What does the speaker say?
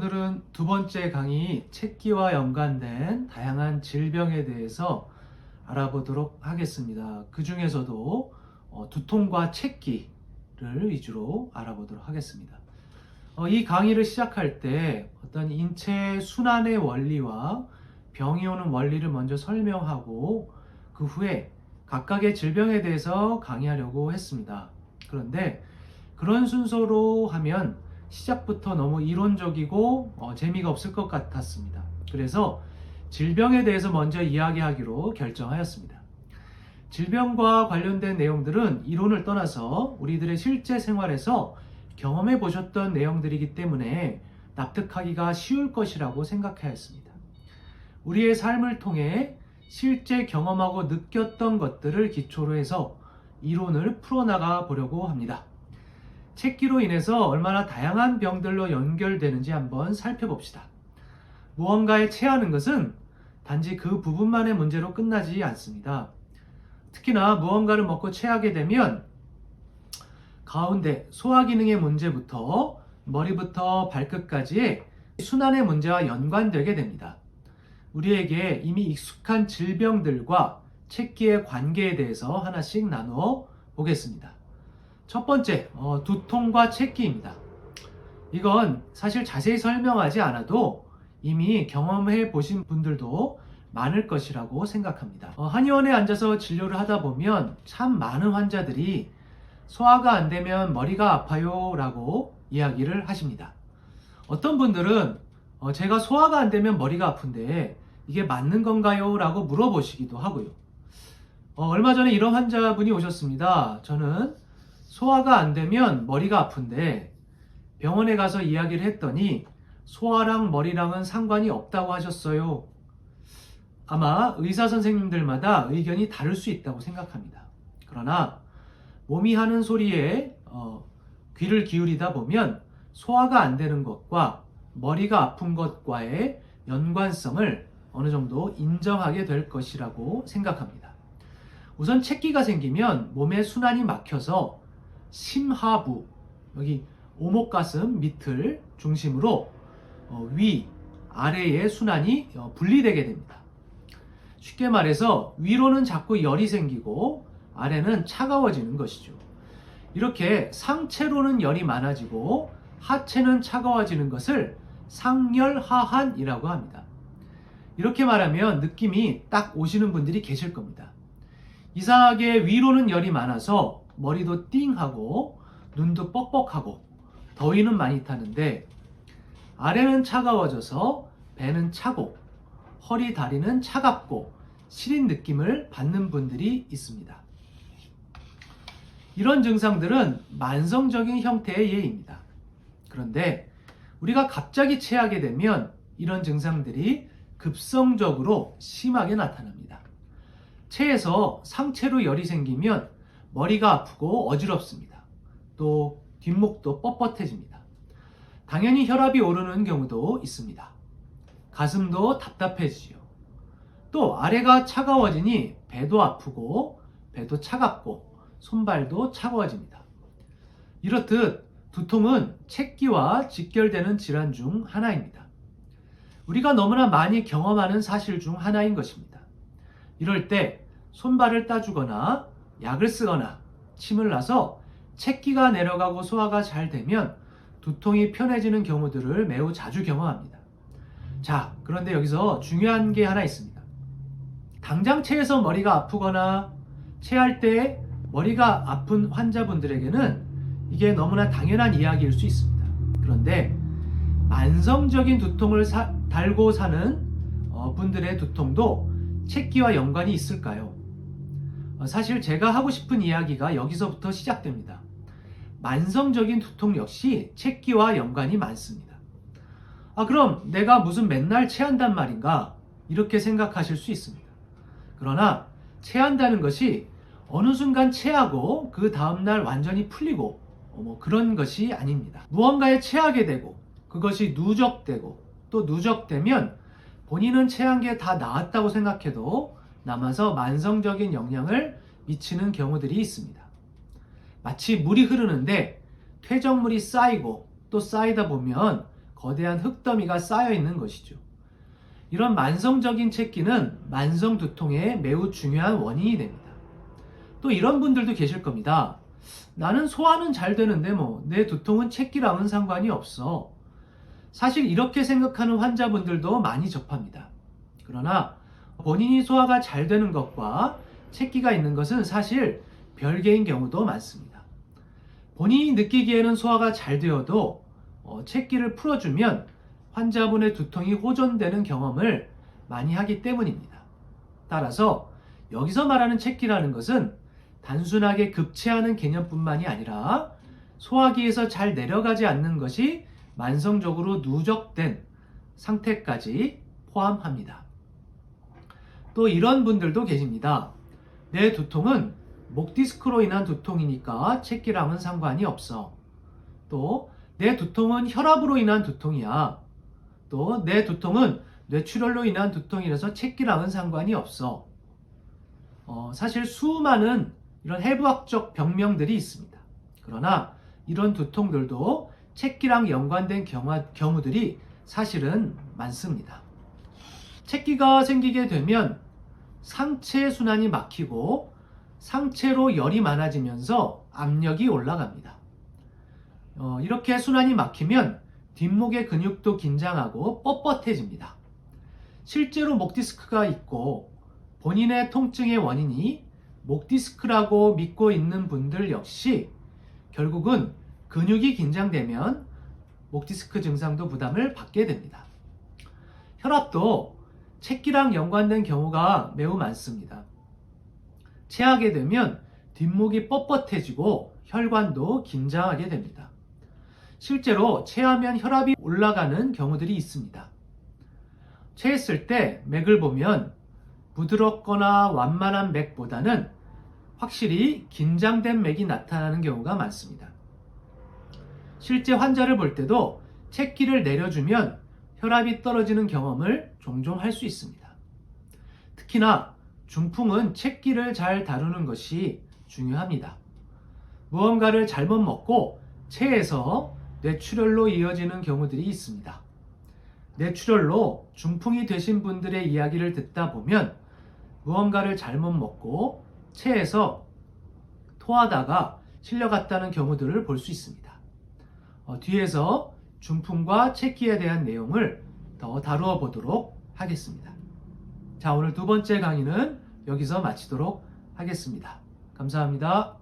오늘은 두 번째 강의 책기와 연관된 다양한 질병에 대해서 알아보도록 하겠습니다. 그 중에서도 두통과 책기를 위주로 알아보도록 하겠습니다. 이 강의를 시작할 때 어떤 인체 순환의 원리와 병이 오는 원리를 먼저 설명하고 그 후에 각각의 질병에 대해서 강의하려고 했습니다. 그런데 그런 순서로 하면 시작부터 너무 이론적이고 재미가 없을 것 같았습니다. 그래서 질병에 대해서 먼저 이야기하기로 결정하였습니다. 질병과 관련된 내용들은 이론을 떠나서 우리들의 실제 생활에서 경험해 보셨던 내용들이기 때문에 납득하기가 쉬울 것이라고 생각하였습니다. 우리의 삶을 통해 실제 경험하고 느꼈던 것들을 기초로 해서 이론을 풀어나가 보려고 합니다. 책기로 인해서 얼마나 다양한 병들로 연결되는지 한번 살펴봅시다. 무언가에 체하는 것은 단지 그 부분만의 문제로 끝나지 않습니다. 특히나 무언가를 먹고 체하게 되면 가운데 소화기능의 문제부터 머리부터 발끝까지의 순환의 문제와 연관되게 됩니다. 우리에게 이미 익숙한 질병들과 책기의 관계에 대해서 하나씩 나누어 보겠습니다. 첫 번째, 두통과 책기입니다. 이건 사실 자세히 설명하지 않아도 이미 경험해 보신 분들도 많을 것이라고 생각합니다. 한의원에 앉아서 진료를 하다 보면 참 많은 환자들이 소화가 안 되면 머리가 아파요 라고 이야기를 하십니다. 어떤 분들은 제가 소화가 안 되면 머리가 아픈데 이게 맞는 건가요? 라고 물어보시기도 하고요. 얼마 전에 이런 환자분이 오셨습니다. 저는 소화가 안 되면 머리가 아픈데 병원에 가서 이야기를 했더니 소화랑 머리랑은 상관이 없다고 하셨어요. 아마 의사 선생님들마다 의견이 다를 수 있다고 생각합니다. 그러나 몸이 하는 소리에 귀를 기울이다 보면 소화가 안 되는 것과 머리가 아픈 것과의 연관성을 어느 정도 인정하게 될 것이라고 생각합니다. 우선 책기가 생기면 몸의 순환이 막혀서 심하부, 여기 오목가슴 밑을 중심으로 위, 아래의 순환이 분리되게 됩니다. 쉽게 말해서 위로는 자꾸 열이 생기고 아래는 차가워지는 것이죠. 이렇게 상체로는 열이 많아지고 하체는 차가워지는 것을 상열하한이라고 합니다. 이렇게 말하면 느낌이 딱 오시는 분들이 계실 겁니다. 이상하게 위로는 열이 많아서 머리도 띵하고 눈도 뻑뻑하고 더위는 많이 타는데 아래는 차가워져서 배는 차고 허리 다리는 차갑고 시린 느낌을 받는 분들이 있습니다. 이런 증상들은 만성적인 형태의 예입니다. 그런데 우리가 갑자기 체하게 되면 이런 증상들이 급성적으로 심하게 나타납니다. 체에서 상체로 열이 생기면 머리가 아프고 어지럽습니다. 또 뒷목도 뻣뻣해집니다. 당연히 혈압이 오르는 경우도 있습니다. 가슴도 답답해지죠. 또 아래가 차가워지니 배도 아프고 배도 차갑고 손발도 차가워집니다. 이렇듯 두통은 책기와 직결되는 질환 중 하나입니다. 우리가 너무나 많이 경험하는 사실 중 하나인 것입니다. 이럴 때 손발을 따주거나 약을 쓰거나 침을 놔서 책기가 내려가고 소화가 잘 되면 두통이 편해지는 경우들을 매우 자주 경험합니다. 자, 그런데 여기서 중요한 게 하나 있습니다. 당장 체해서 머리가 아프거나 체할 때 머리가 아픈 환자분들에게는 이게 너무나 당연한 이야기일 수 있습니다. 그런데 만성적인 두통을 달고 사는 분들의 두통도 책기와 연관이 있을까요? 사실 제가 하고 싶은 이야기가 여기서부터 시작됩니다. 만성적인 두통 역시 책기와 연관이 많습니다. 그럼 내가 무슨 맨날 체한단 말인가? 이렇게 생각하실 수 있습니다. 그러나 체한다는 것이 어느 순간 체하고 그 다음날 완전히 풀리고 그런 것이 아닙니다. 무언가에 체하게 되고 그것이 누적되고 또 누적되면 본인은 체한 게 다 나았다고 생각해도 남아서 만성적인 영향을 미치는 경우들이 있습니다. 마치 물이 흐르는데 퇴적물이 쌓이고 또 쌓이다 보면 거대한 흙더미가 쌓여 있는 것이죠. 이런 만성적인 채기는 만성 두통의 매우 중요한 원인이 됩니다. 또 이런 분들도 계실 겁니다. 나는 소화는 잘 되는데 내 두통은 채기랑은 상관이 없어. 사실 이렇게 생각하는 환자분들도 많이 접합니다. 그러나 본인이 소화가 잘 되는 것과 채기가 있는 것은 사실 별개인 경우도 많습니다. 본인이 느끼기에는 소화가 잘 되어도 채기를 풀어주면 환자분의 두통이 호전되는 경험을 많이 하기 때문입니다. 따라서 여기서 말하는 채기라는 것은 단순하게 급체하는 개념뿐만이 아니라 소화기에서 잘 내려가지 않는 것이 만성적으로 누적된 상태까지 포함합니다. 또 이런 분들도 계십니다. 내 두통은 목 디스크로 인한 두통이니까 채기랑은 상관이 없어. 또 내 두통은 혈압으로 인한 두통이야. 또 내 두통은 뇌출혈로 인한 두통이라서 채기랑은 상관이 없어. 사실 수많은 이런 해부학적 병명들이 있습니다. 그러나 이런 두통들도 채기랑 연관된 경우들이 사실은 많습니다. 채기가 생기게 되면 상체 순환이 막히고 상체로 열이 많아지면서 압력이 올라갑니다. 이렇게 순환이 막히면 뒷목의 근육도 긴장하고 뻣뻣해집니다. 실제로 목 디스크가 있고 본인의 통증의 원인이 목 디스크라고 믿고 있는 분들 역시 결국은 근육이 긴장되면 목 디스크 증상도 부담을 받게 됩니다. 혈압도 채기랑 연관된 경우가 매우 많습니다. 체하게 되면 뒷목이 뻣뻣해지고 혈관도 긴장하게 됩니다. 실제로 체하면 혈압이 올라가는 경우들이 있습니다. 체했을 때 맥을 보면 부드럽거나 완만한 맥보다는 확실히 긴장된 맥이 나타나는 경우가 많습니다. 실제 환자를 볼 때도 채기를 내려주면 혈압이 떨어지는 경험을 종종 할 수 있습니다. 특히나 중풍은 채기를 잘 다루는 것이 중요합니다. 무언가를 잘못 먹고 체해서 뇌출혈로 이어지는 경우들이 있습니다. 뇌출혈로 중풍이 되신 분들의 이야기를 듣다 보면 무언가를 잘못 먹고 체해서 토하다가 실려갔다는 경우들을 볼 수 있습니다. 뒤에서 중풍과 채기에 대한 내용을 더 다루어 보도록 하겠습니다. 자, 오늘 두 번째 강의는 여기서 마치도록 하겠습니다. 감사합니다.